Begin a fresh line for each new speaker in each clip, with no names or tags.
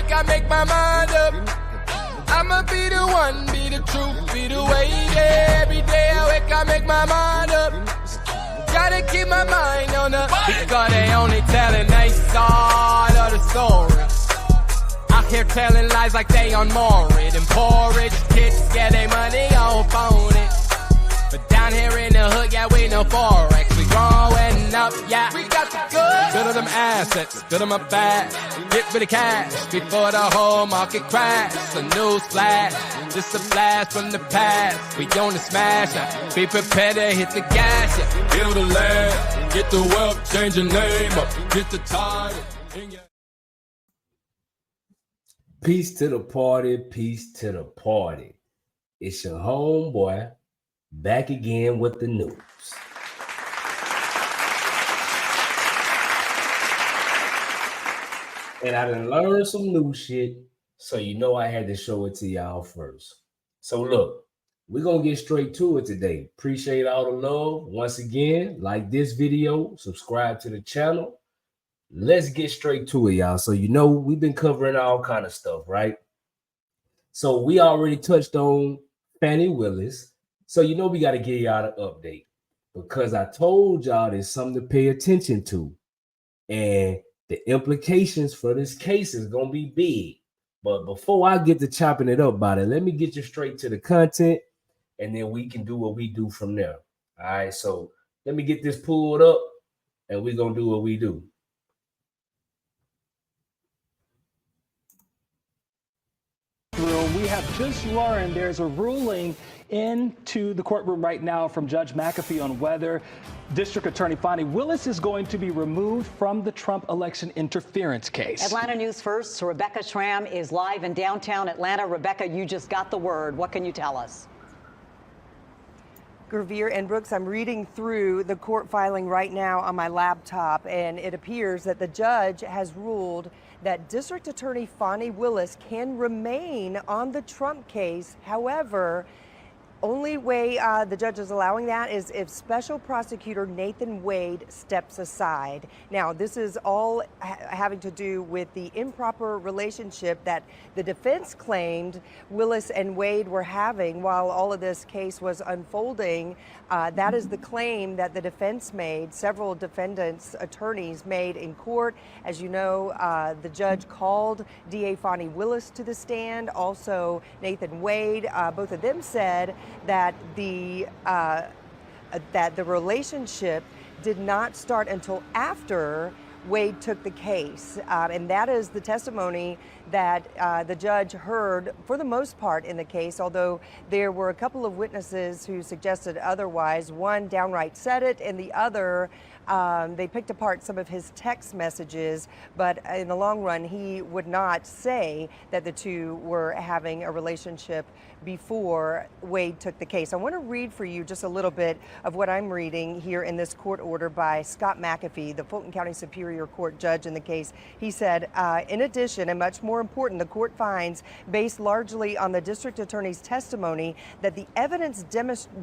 awake, I make my mind up. I'ma be the one, be the truth, be the way, yeah. Every day I wake, I make my mind up. Gotta keep my mind on the because they only telling a side of the story. Out here telling lies like they on Maury. Them poor rich kids get their money on phone it. But down here in the hood, yeah, we know Forex. We growing up, yeah. We got the good. Good of them assets, good of my bag. Get rid of cash before the whole market crash. A news flash, just a blast from the past. We on the smash, now. Be prepared to hit the gas, yeah. Build a land, get the wealth, change your name up, get the title.
Peace to the party, peace to the party. It's your homeboy back again with the news. And I done learned some new shit, so you know I had to show it to y'all first. So look, we're going to get straight to it today. Appreciate all the love. Once again, like this video, subscribe to the channel. Let's get straight to it, y'all. So you know we've been covering all kind of stuff, right? So we already touched on Fani Willis. So you know we got to give y'all an update because I told y'all there's something to pay attention to. And the implications for this case is going to be big. But before I get to chopping it up about it, let me get you straight to the content and then we can do what we do from there. All right, so let me get this pulled up and we're going to do what we do.
We have just learned there's a ruling into the courtroom right now from Judge McAfee on whether District Attorney Fani Willis is going to be removed from the Trump election interference case.
Atlanta News First, Rebecca Schramm is live in downtown Atlanta. Rebecca, you just got the word. What can you tell us?
Gravere and Brooks, I'm reading through the court filing right now on my laptop, and it appears that the judge has ruled that District Attorney Fani Willis can remain on the Trump case. However, only way the judge is allowing that is if Special Prosecutor Nathan Wade steps aside. Now, this is all having to do with the improper relationship that the defense claimed Willis and Wade were having while all of this case was unfolding. That is the claim that the defense made. Several defendants' attorneys made in court. As you know, the judge called DA Fani Willis to the stand. Also, Nathan Wade. Both of them said that the relationship did not start until after Wade took the case, and that is the testimony that the judge heard for the most part in the case, although there were a couple of witnesses who suggested otherwise. One downright said it, and the other, they picked apart some of his text messages, but in the long run, he would not say that the two were having a relationship before Wade took the case. I want to read for you just a little bit of what I'm reading here in this court order by Scott McAfee, the Fulton County Superior Court judge in the case. He said, in addition, and much more important, the court finds, based largely on the district attorney's testimony, that the evidence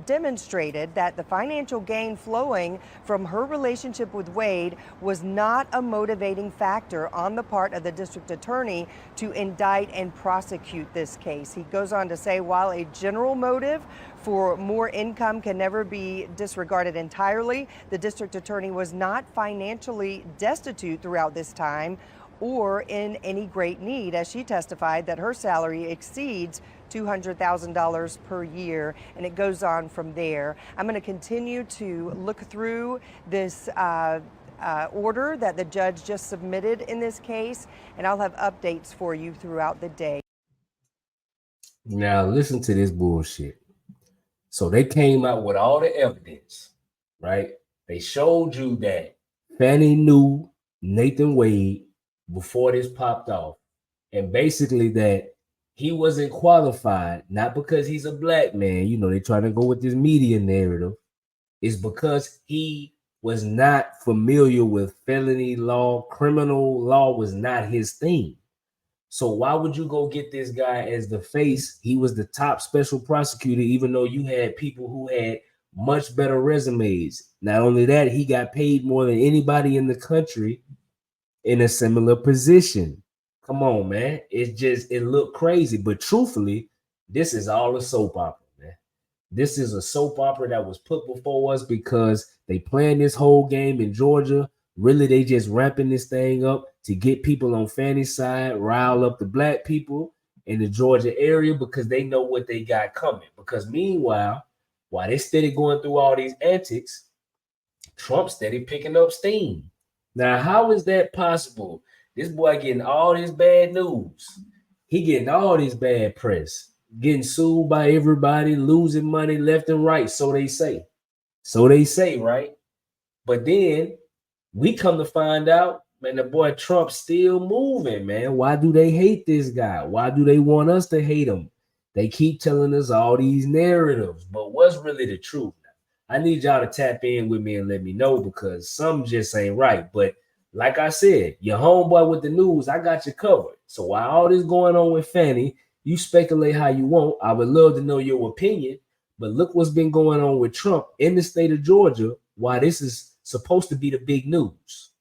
demonstrated that the financial gain flowing from her relationship with Wade was not a motivating factor on the part of the district attorney to indict and prosecute this case. He goes on to say, while a general motive for more income can never be disregarded entirely, the district attorney was not financially destitute throughout this time or in any great need, as she testified that her salary exceeds $200,000 per year, and it goes on from there. I'm going to continue to look through this order that the judge just submitted in this case, and I'll have updates for you throughout the day.
Now, listen to this bullshit. So they came out with all the evidence, right? They showed you that Fani knew Nathan Wade before this popped off, and basically that he wasn't qualified, not because he's a black man. You know, they're trying to go with this media narrative. It's because he was not familiar with felony law. Criminal law was not his thing. So why would you go get this guy as the face? He was the top special prosecutor, even though you had people who had much better resumes. Not only that, he got paid more than anybody in the country in a similar position. Come on, man. It looked crazy. But truthfully, this is all a soap opera, man. This is a soap opera that was put before us because they playing this whole game in Georgia. Really, they just ramping this thing up to get people on Fani's side, rile up the black people in the Georgia area because they know what they got coming. Because meanwhile, while they steady going through all these antics, Trump steady picking up steam. Now, how is that possible? This boy getting all this bad news. He getting all this bad press, getting sued by everybody, losing money left and right. So they say. So they say, right? But then we come to find out, man, the boy Trump still moving, man. Why do they hate this guy? Why do they want us to hate him? They keep telling us all these narratives, but what's really the truth? I need y'all to tap in with me and let me know because some just ain't right. But like I said, your homeboy with the news, I got you covered. So while all this going on with Fani, you speculate how you want. I would love to know your opinion. But look what's been going on with Trump in the state of Georgia, why this is supposed to be the big news.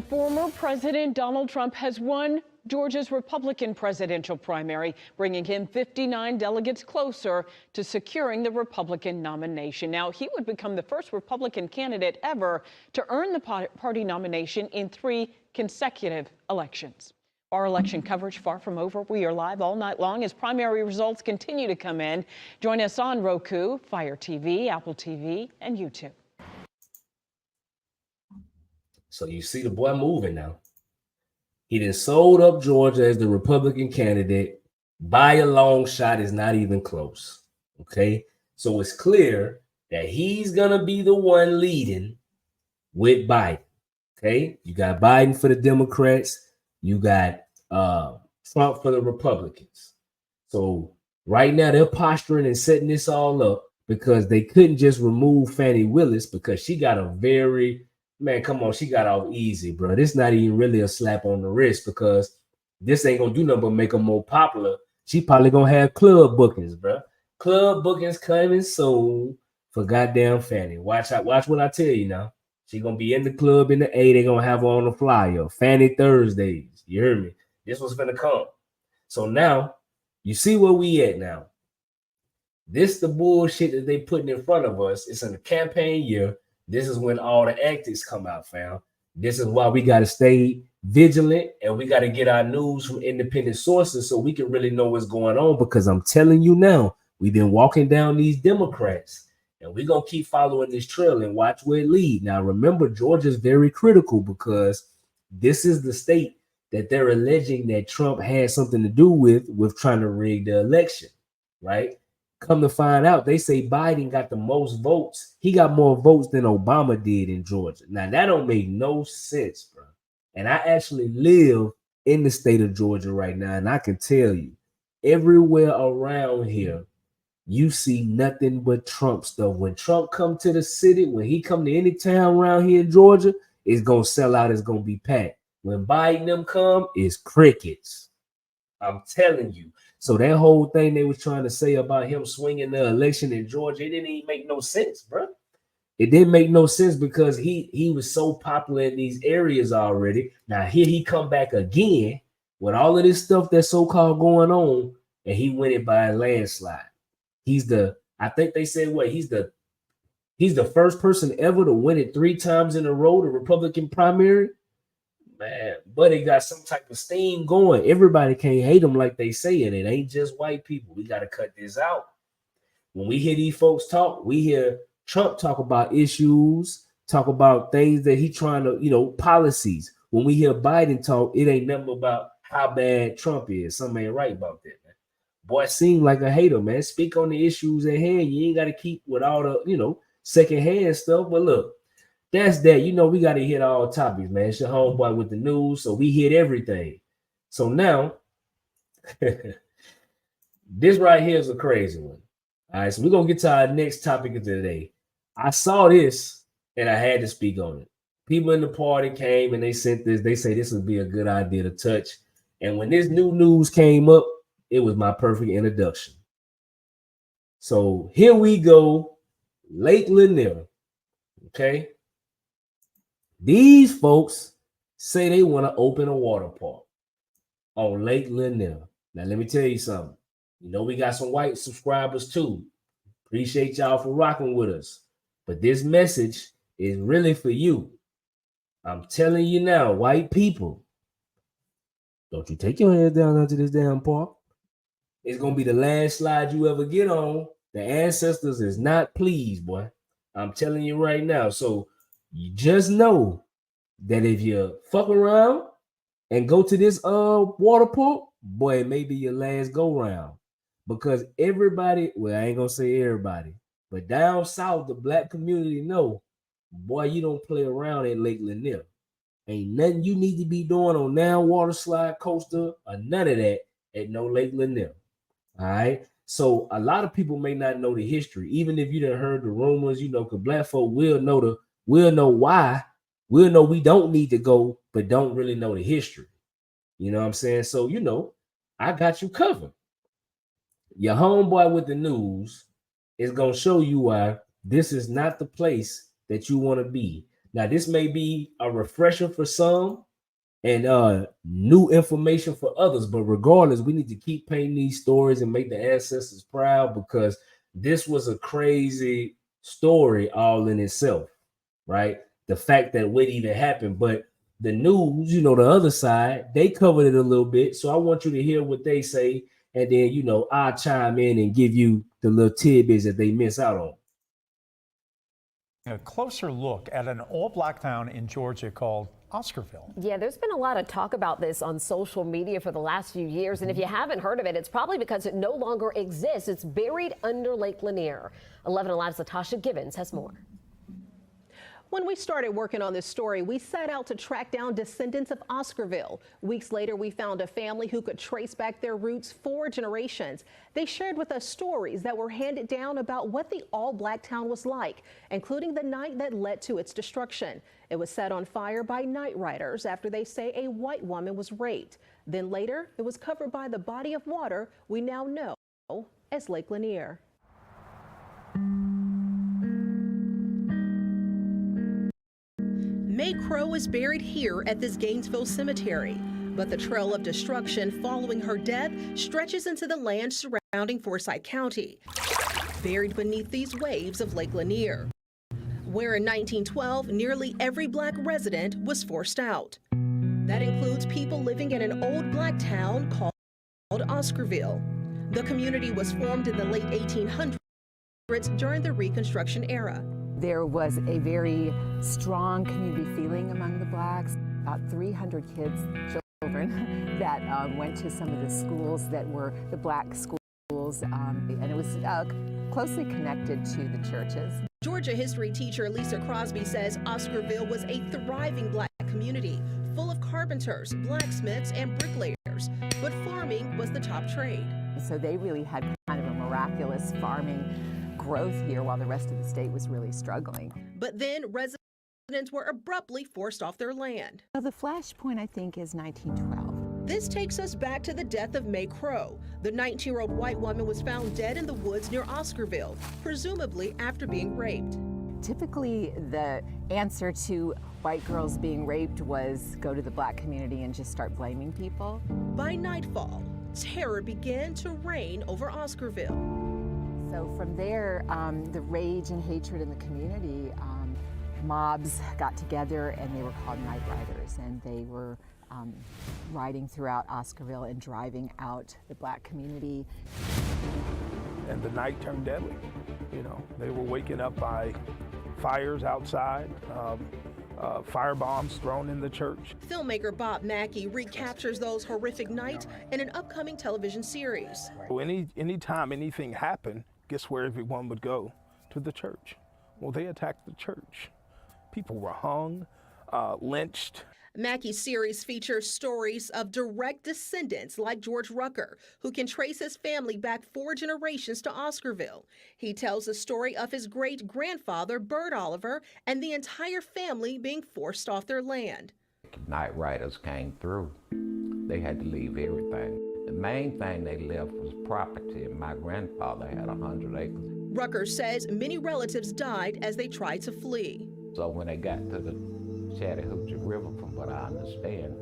Former President Donald Trump has won Georgia's Republican presidential primary, bringing him 59 delegates closer to securing the Republican nomination. Now, he would become the first Republican candidate ever to earn the party nomination in 3 consecutive elections. Our election coverage far from over. We are live all night long as primary results continue to come in. Join us on Roku, Fire TV, Apple TV, and YouTube.
So you see the boy moving now. He done sold up Georgia as the Republican candidate. By a long shot, is not even close. Okay? So it's clear that he's going to be the one leading with Biden. Okay? You got Biden for the Democrats. You got Trump for the Republicans. So right now they're posturing and setting this all up because they couldn't just remove Fani Willis because she got a very, man, come on, she got off easy, bro. This not even really a slap on the wrist because this ain't gonna do nothing but make her more popular. She probably gonna have club bookings, bro. Club bookings coming soon for goddamn Fani. Watch what I tell you now. She gonna be in the club in the A. They gonna have her on the flyer. Fani Thursdays. You heard me? This was gonna come. So now you see where we at now. This the bullshit that they putting in front of us. It's in the campaign year. This is when all the antics come out, fam. This is why we got to stay vigilant and we got to get our news from independent sources so we can really know what's going on. Because I'm telling you now, we've been walking down these Democrats and we're going to keep following this trail and watch where it leads. Now, remember, Georgia's very critical because this is the state that they're alleging that Trump had something to do with trying to rig the election, right? Come to find out, they say Biden got the most votes. He got more votes than Obama did in Georgia. Now, that don't make no sense, bro. And I actually live in the state of Georgia right now, and I can tell you, everywhere around here, you see nothing but Trump stuff. When Trump come to the city, when he come to any town around here in Georgia, it's going to sell out. It's going to be packed. When Biden them come, it's crickets. I'm telling you. So that whole thing they was trying to say about him swinging the election in Georgia, it didn't even make no sense, bro. It didn't make no sense because he was so popular in these areas already. Now here he come back again with all of this stuff that's so-called going on, and he win it by a landslide. I think they said what he's the first person ever to win it 3 times in a row, the Republican primary. Man, but he got some type of steam going. Everybody can't hate him like they say, and it ain't just white people. We got to cut this out. When we hear these folks talk, we hear Trump talk about issues, talk about things that he trying to, policies. When we hear Biden talk, it ain't nothing about how bad Trump is. Something ain't right about that, man. Boy, seem like a hater, man. Speak on the issues at hand. You ain't got to keep with all the, secondhand stuff. But look, that's that. We got to hit all topics, man. It's your homeboy with the news, so we hit everything. So now, this right here is a crazy one. All right, so we're going to get to our next topic of today. I saw this, and I had to speak on it. People in the party came, and they sent this. They say this would be a good idea to touch. And when this new news came up, it was my perfect introduction. So here we go, Lake Lanier, okay? These folks say they want to open a water park on Lake Lanier. Now, let me tell you something. You know, we got some white subscribers too. Appreciate y'all for rocking with us. But this message is really for you. I'm telling you now, white people, don't you take your head down onto this damn park. It's going to be the last slide you ever get on. The ancestors is not pleased, boy. I'm telling you right now. So you just know that if you fuck around and go to this water park, boy, it may be your last go round. Because everybody, well, I ain't gonna say everybody, but down south, the black community know, boy, you don't play around at Lake Lanier. Ain't nothing you need to be doing on now water slide coaster or none of that at no Lake Lanier. All right. So a lot of people may not know the history, even if you done heard the rumors, you know, because black folk will know why. We'll know we don't need to go, but don't really know the history. You know what I'm saying? So, you know, I got you covered. Your homeboy with the news is going to show you why this is not the place that you want to be. Now, this may be a refresher for some and new information for others, but regardless, we need to keep painting these stories and make the ancestors proud, because this was a crazy story all in itself, right? The fact that what even happened, but the news, you know, the other side, they covered it a little bit. So I want you to hear what they say, and then, you know, I'll chime in and give you the little tidbits that they miss out on.
A closer look at an all-black town in Georgia called Oscarville.
Yeah, there's been a lot of talk about this on social media for the last few years, and if you haven't heard of it, it's probably because it no longer exists. It's buried under Lake Lanier. 11 Alive's Latasha Gibbons has more.
When we started working on this story, we set out to track down descendants of Oscarville. Weeks later, we found a family who could trace back their roots 4 generations. They shared with us stories that were handed down about what the all-black town was like, including the night that led to its destruction. It was set on fire by night riders after they say a white woman was raped. Then later, it was covered by the body of water we now know as Lake Lanier. May Crow is buried here at this Gainesville cemetery, but the trail of destruction following her death stretches into the land surrounding Forsyth County, buried beneath these waves of Lake Lanier, where in 1912 nearly every black resident was forced out. That includes people living in an old black town called Oscarville. The community was formed in the late 1800s during the Reconstruction era.
There was a very strong community feeling among the blacks. About 300 kids, children, that went to some of the schools that were the black schools, and it was closely connected to the churches.
Georgia history teacher Lisa Crosby says Oscarville was a thriving black community, full of carpenters, blacksmiths, and bricklayers, but farming was the top trade.
So they really had kind of a miraculous farming growth here while the rest of the state was really struggling.
But then residents were abruptly forced off their land.
So the flashpoint, I think, is 1912.
This takes us back to the death of May Crow. The 19-year-old white woman was found dead in the woods near Oscarville, presumably after being raped.
Typically, the answer to white girls being raped was go to the black community and just start blaming people.
By nightfall, terror began to reign over Oscarville.
So from there, the rage and hatred in the community, mobs got together and they were called night riders, and they were riding throughout Oscarville and driving out the black community.
And the night turned deadly. You know, they were waking up by fires outside, fire bombs thrown in the church.
Filmmaker Bob Mackey recaptures those horrific nights in an upcoming television series.
Anytime anything happened, guess where everyone would go? To the church. Well, they attacked the church. People were hung, lynched.
Mackey's series features stories of direct descendants like George Rucker, who can trace his family back 4 generations to Oscarville. He tells the story of his great-grandfather, Bert Oliver, and the entire family being forced off their land.
Night riders came through. They had to leave everything. The main thing they left was property, and my grandfather had 100 acres.
Rucker says many relatives died as they tried to flee.
So when they got to the Chattahoochee River, from what I understand.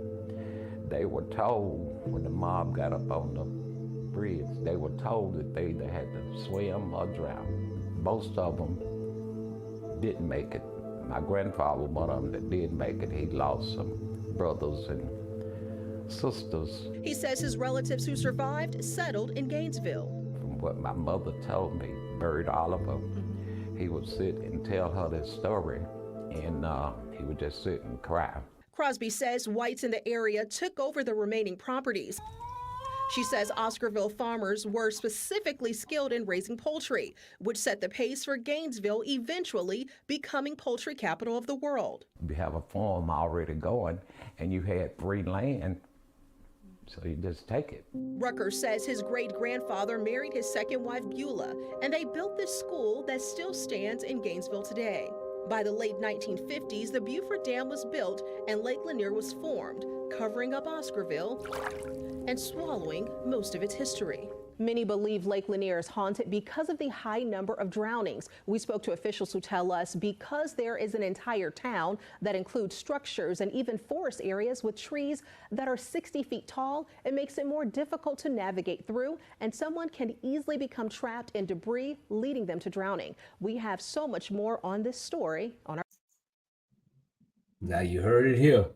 They were told, when the mob got up on the bridge, they were told that they either had to swim or drown. Most of them didn't make it. My grandfather was one of them that did make it. He lost some brothers and sisters.
He says his relatives who survived settled in Gainesville.
From what my mother told me, buried all of them. He would sit and tell her this story, and he would just sit and cry.
Crosby says whites in the area took over the remaining properties. She says Oscarville farmers were specifically skilled in raising poultry, which set the pace for Gainesville eventually becoming poultry capital of the world.
You have a farm already going, and you had free land, so you just take it.
Rucker says his great-grandfather married his second wife, Beulah, and they built this school that still stands in Gainesville today. By the late 1950s, the Beaufort Dam was built and Lake Lanier was formed, covering up Oscarville and swallowing most of its history. Many believe Lake Lanier is haunted because of the high number of drownings. We spoke to officials who tell us because there is an entire town that includes structures and even forest areas with trees that are 60 feet tall, it makes it more difficult to navigate through, and someone can easily become trapped in debris, leading them to drowning. We have so much more on this story on our...
Now you heard it here.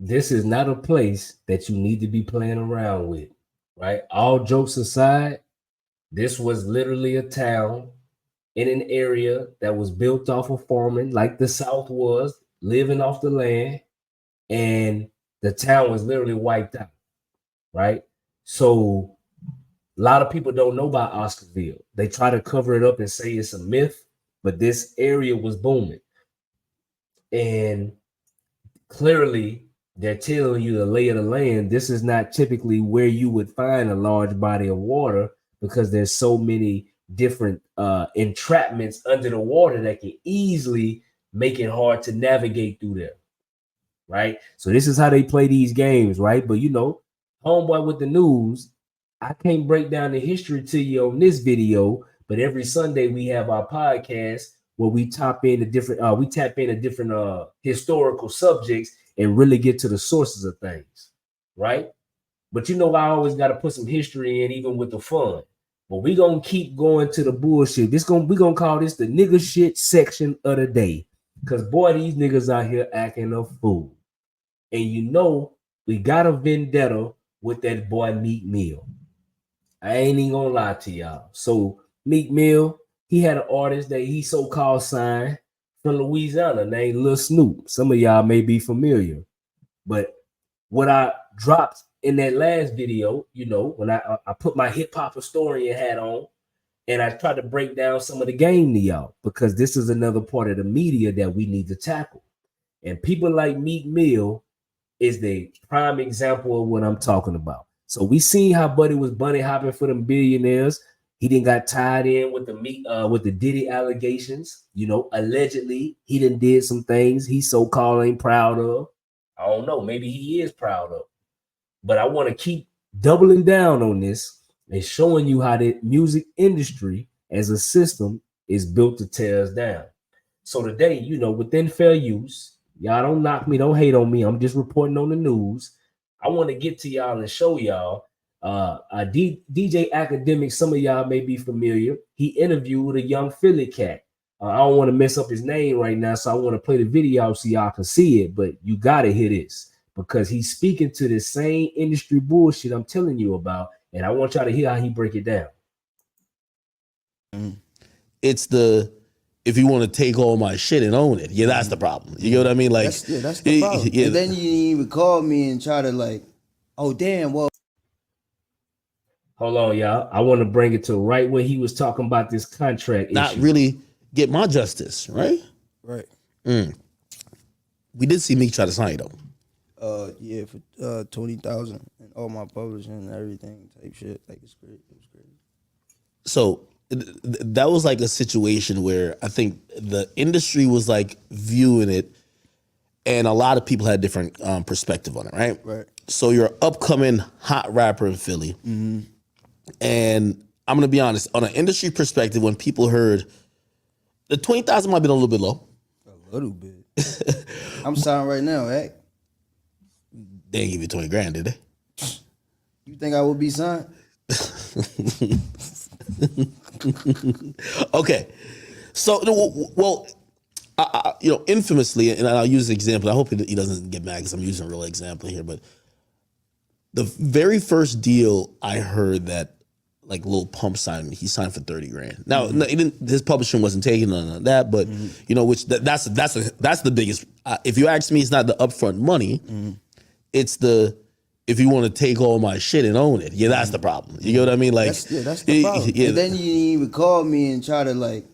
This is not a place that you need to be playing around with. Right? All jokes aside, this was literally a town in an area that was built off of farming, like the South was, living off the land, and the town was literally wiped out, right? So a lot of people don't know about Oscarville. They try to cover it up and say it's a myth, but this area was booming. And clearly, they're telling you the lay of the land. This is not typically where you would find a large body of water because there's so many different entrapments under the water that can easily make it hard to navigate through there, right? So this is how they play these games, right? But you know, homeboy with the news, I can't break down the history to you on this video, but every Sunday we have our podcast where we tap into different historical subjects and really get to the sources of things, right? But you know, I always got to put some history in, even with the fun. But we gonna keep going to the bullshit. We gonna call this the nigga shit section of the day, because boy, these niggas out here acting a fool. And you know, we got a vendetta with that boy Meek Mill. I ain't even gonna lie to y'all. So Meek Mill, he had an artist that he so-called signed from Louisiana named Lil Snoop. Some of y'all may be familiar, but what I dropped in that last video, you know, when I put my hip hop historian hat on and I tried to break down some of the game to y'all, because this is another part of the media that we need to tackle. And people like Meek Mill is the prime example of what I'm talking about. So we seen how Buddy was bunny hopping for them billionaires. He didn't got tied in with the Diddy allegations. You know, allegedly he done did some things he so-called ain't proud of. I don't know. Maybe he is proud of. But I want to keep doubling down on this and showing you how the music industry as a system is built to tear us down. So today, you know, within fair use, y'all don't knock me, don't hate on me. I'm just reporting on the news. I want to get to y'all and show y'all DJ Academic. Some of y'all may be familiar. He interviewed a young Philly cat. I don't want to mess up his name right now, so I want to play the video so y'all can see it, but you got to hear this because he's speaking to the same industry bullshit I'm telling you about, and I want y'all to hear how he break it down.
It's the, if you want to take all my shit and own it, yeah, that's the problem. You know what I mean? Like,
that's the problem. Yeah. And then you didn't even call me and try to like, oh damn, well.
Hold on, y'all. I want to bring it to right where he was talking about this contract
not
issue.
Really get my justice, right?
Right.
We did see Meek try to sign though.
Yeah, for $20,000 and all my publishing and everything type shit. Like it's great. It was great.
So that was like a situation where I think the industry was like viewing it, and a lot of people had different perspective on it, right?
Right.
So you're an upcoming hot rapper in Philly.
Mm-hmm.
And I'm gonna be honest, on an industry perspective, when people heard the $20,000 might have been a little bit low.
A little bit. I'm signed right now, right?
They didn't give you 20 grand, did they?
You think I would be signed?
Okay. So, well, infamously, and I'll use an example. I hope he doesn't get mad because I'm using a real example here, but the very first deal I heard that like Lil Pump signed, he signed for 30 grand. Now, his publishing wasn't taking none of that, but which that's the biggest. If you ask me, it's not the upfront money. It's the if you want to take all my shit and own it. Yeah, that's the problem. You get what I mean? Like,
that's the problem. And then you didn't even call me and try to like,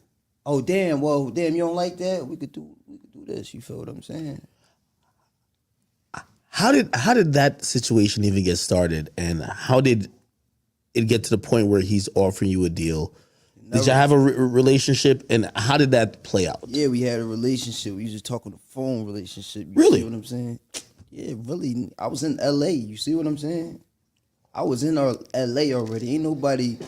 oh damn, you don't like that? We could do this. You feel what I'm saying?
How did that situation even get started, and how did it get to the point where he's offering you a deal? Did you have a relationship, and how did that play out?
Yeah, we had a relationship. We used to talk on the phone relationship. You
Really?
see what I'm saying? Yeah, really. I was in LA. You see what I'm saying? I was in LA already. Ain't nobody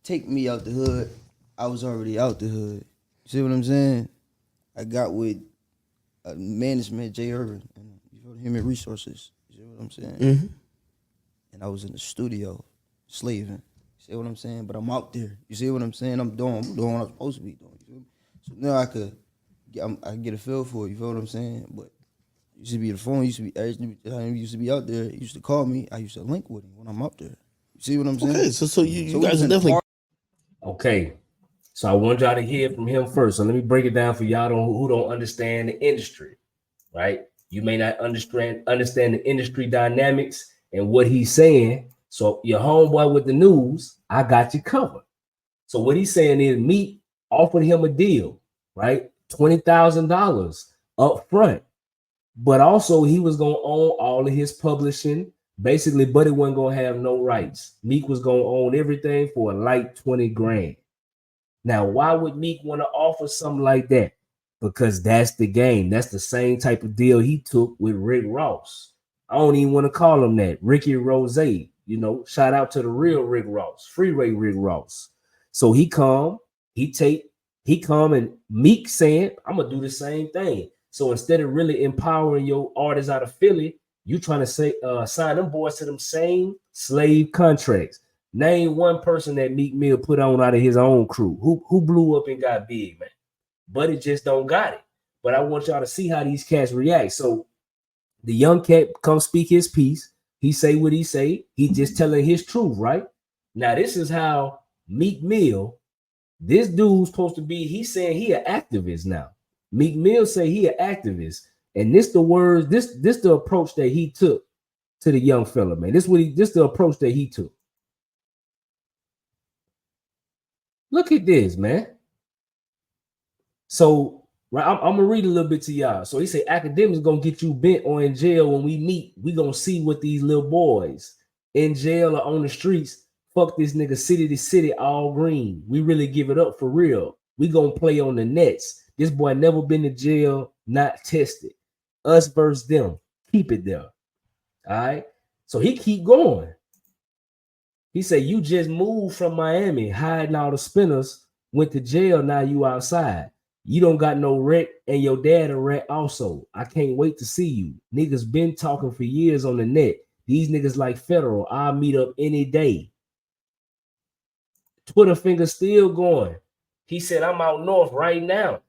take me out the hood. I was already out the hood. You see what I'm saying? I got with management, Jay Irvin, and human resources. You see what I'm saying?
Mm-hmm.
And I was in the studio slaving. You see what I'm saying? But I'm out there. You see what I'm saying? I'm doing what I'm supposed to be doing. You feel me? So now I get a feel for it. You feel what I'm saying? But it used to be the phone. Used to be out there. He used to call me. I used to link with him when I'm up there. You see what I'm saying?
Okay, so you guys are definitely
okay. So I want y'all to hear from him first. So let me break it down for y'all who don't understand the industry, right? You may not understand the industry dynamics and what he's saying. So your homeboy with the news, I got you covered. So what he's saying is Meek offered him a deal, right? $20,000 up front. But also he was going to own all of his publishing. Basically, Buddy wasn't going to have no rights. Meek was going to own everything for a light 20 grand. Now, why would Meek want to offer something like that? Because that's the game. That's the same type of deal he took with Rick Ross. I don't even want to call him that. Ricky Rose. Shout out to the real Rick Ross, Freeway Rick Ross. So he come and Meek saying, I'm going to do the same thing. So instead of really empowering your artists out of Philly, you trying to say sign them boys to them same slave contracts. Name one person that Meek Mill put on out of his own crew. Who blew up and got big, man? Buddy just don't got it. But I want y'all to see how these cats react. So the young cat come speak his piece. He say what he say. He just telling his truth, right? Now this is how Meek Mill, this dude's supposed to be, he's saying he an activist now. Meek Mill say he an activist. And this the words, this the approach that he took to the young fella, man. This the approach that he took. Look at this, man. So I'm gonna read a little bit to y'all. So he said, academics gonna get you bent or in jail when we meet. We gonna see what these little boys in jail or on the streets. Fuck this nigga city to city, all green. We really give it up for real. We gonna play on the nets. This boy never been to jail, not tested. Us versus them. Keep it there. All right. So he keep going. He said, you just moved from Miami, hiding all the spinners, went to jail, now you outside. You don't got no rent, and your dad a rat also. I can't wait to see you. Niggas been talking for years on the net. These niggas like Federal. I'll meet up any day. Twitter finger still going. He said, I'm out north right now.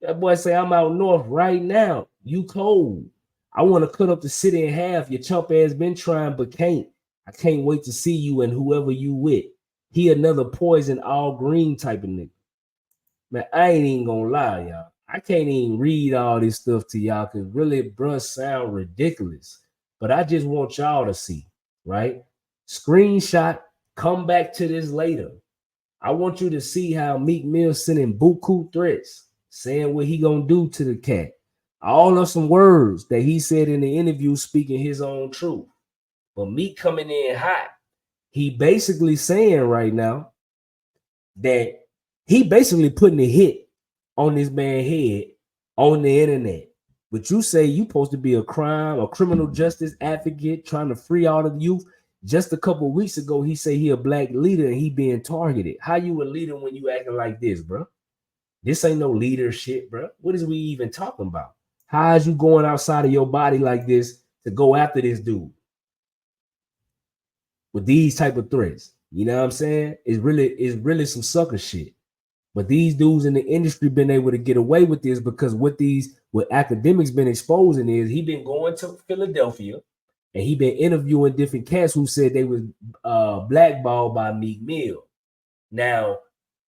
That boy say, I'm out north right now. You cold. I want to cut up the city in half. Your chump ass been trying, but can't. I can't wait to see you and whoever you with. He another poison, all green type of nigga. Man, I ain't even gonna lie, y'all. I can't even read all this stuff to y'all because really, bruh, sound ridiculous. But I just want y'all to see, right? Screenshot, come back to this later. I want you to see how Meek Mill sending buku threats, saying what he gonna do to the cat. All of some words that he said in the interview speaking his own truth. But Meek coming in hot, he basically saying right now that he basically putting a hit on this man's head on the internet. But you say you supposed to be a criminal justice advocate trying to free all of the youth. Just a couple of weeks ago, he said he a black leader and he being targeted. How you a leader when you acting like this, bro? This ain't no leadership, bro. What is we even talking about? How is you going outside of your body like this to go after this dude with these type of threats? You know what I'm saying? It's really some sucker shit. But these dudes in the industry been able to get away with this because what academics been exposing is he been going to Philadelphia and he been interviewing different cats who said they was blackballed by Meek Mill. Now,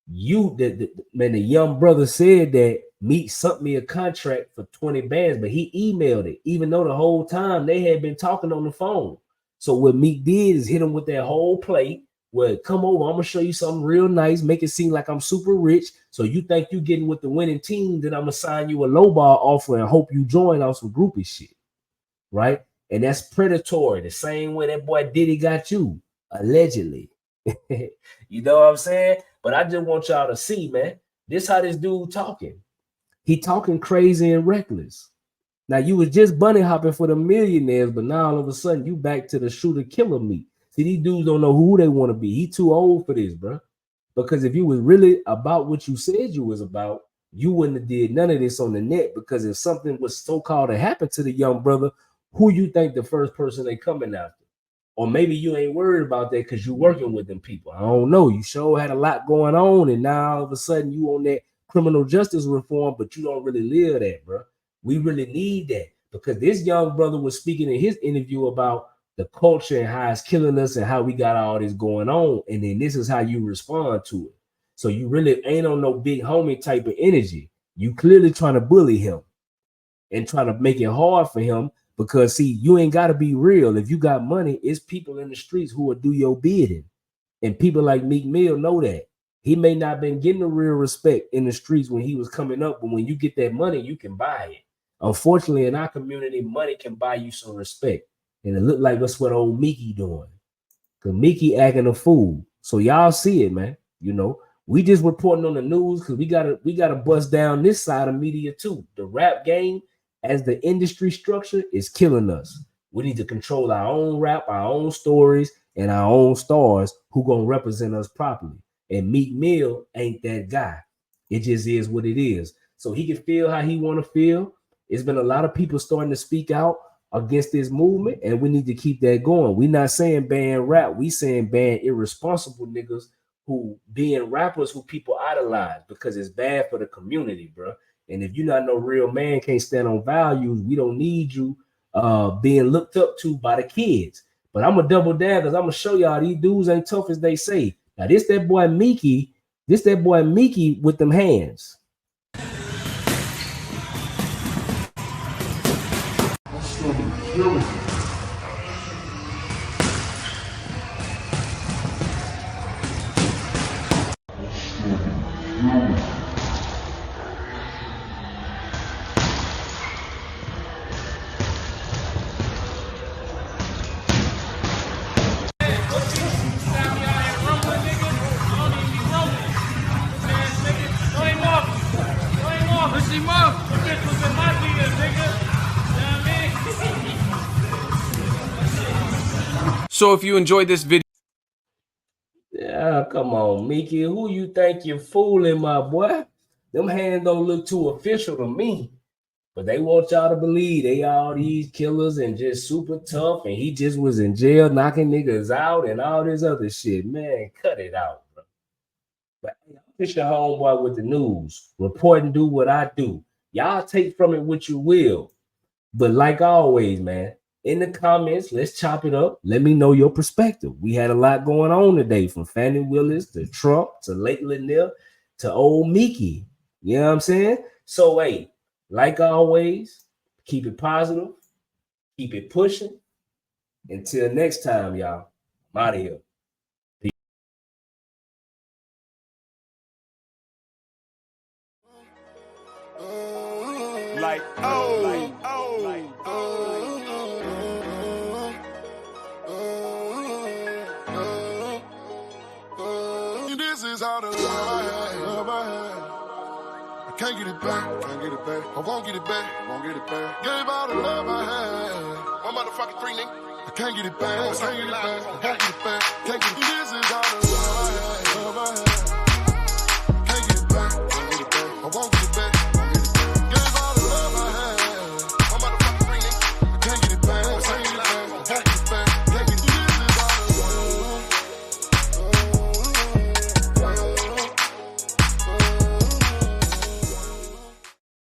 the young brother said that Meek sent me a contract for 20 bands, but he emailed it, even though the whole time they had been talking on the phone. So what Meek did is hit him with that whole plate. Well, come over, I'm gonna show you something real nice, make it seem like I'm super rich. So you think you getting with the winning team, then I'm gonna sign you a lowball offer and hope you join on some groupie shit. Right? And that's predatory, the same way that boy Diddy got you, allegedly. You know what I'm saying? But I just want y'all to see, man, this how this dude talking. He talking crazy and reckless. Now you was just bunny hopping for the millionaires, but now all of a sudden you back to the shooter killer Meek. See, these dudes don't know who they want to be. He too old for this, bro. Because if you was really about what you said you was about, you wouldn't have did none of this on the net. Because if something was so-called to happen to the young brother, who you think the first person they coming after? Or maybe you ain't worried about that because you working with them people. I don't know. You sure had a lot going on, and now all of a sudden you on that criminal justice reform, but you don't really live that, bro. We really need that because this young brother was speaking in his interview about the culture and how it's killing us and how we got all this going on. And then this is how you respond to it. So you really ain't on no big homie type of energy. You clearly trying to bully him and trying to make it hard for him because, see, you ain't got to be real. If you got money, it's people in the streets who will do your bidding. And people like Meek Mill know that. He may not have been getting the real respect in the streets when he was coming up, but when you get that money, you can buy it. Unfortunately, in our community, money can buy you some respect. And it looked like that's what old Meeky doing. Because Meeky acting a fool. So y'all see it, man. You know, we just reporting on the news because we gotta bust down this side of media too. The rap game as the industry structure is killing us. We need to control our own rap, our own stories, and our own stars who gonna represent us properly. And Meek Mill ain't that guy. It just is what it is. So he can feel how he want to feel. It's been a lot of people starting to speak out against this movement, and we need to keep that going. We're not saying ban rap, we saying ban irresponsible niggas who being rappers who people idolize because it's bad for the community, bro. And if you're not no real man, can't stand on values, we don't need you being looked up to by the kids. But I'm gonna double down because I'm gonna show y'all these dudes ain't tough as they say. Now this that boy Meeky with them hands.
So if you enjoyed this video,
yeah, come on, Meeky. Who you think you're fooling, my boy? Them hands don't look too official to me. But they want y'all to believe they all these killers and just super tough, and he just was in jail knocking niggas out and all this other shit. Man, cut it out, bro. But it's your homeboy with the news. Report and do what I do. Y'all take from it what you will. But like always, man, in the comments, let's chop it up. Let me know your perspective. We had a lot going on today, from Fani Willis to Trump to late Lanier to old Meeky. You know what I'm saying? So, hey, like always, keep it positive, keep it pushing. Until next time, y'all, I'm out of here. Peace.
This is all the love I had. I can't get it back, I won't get it back, Gave all the love I had. One motherfucking three, nigga. I can't get it back, I won't get it back, Can't get it. This is all the love I had. Can't get it back, I won't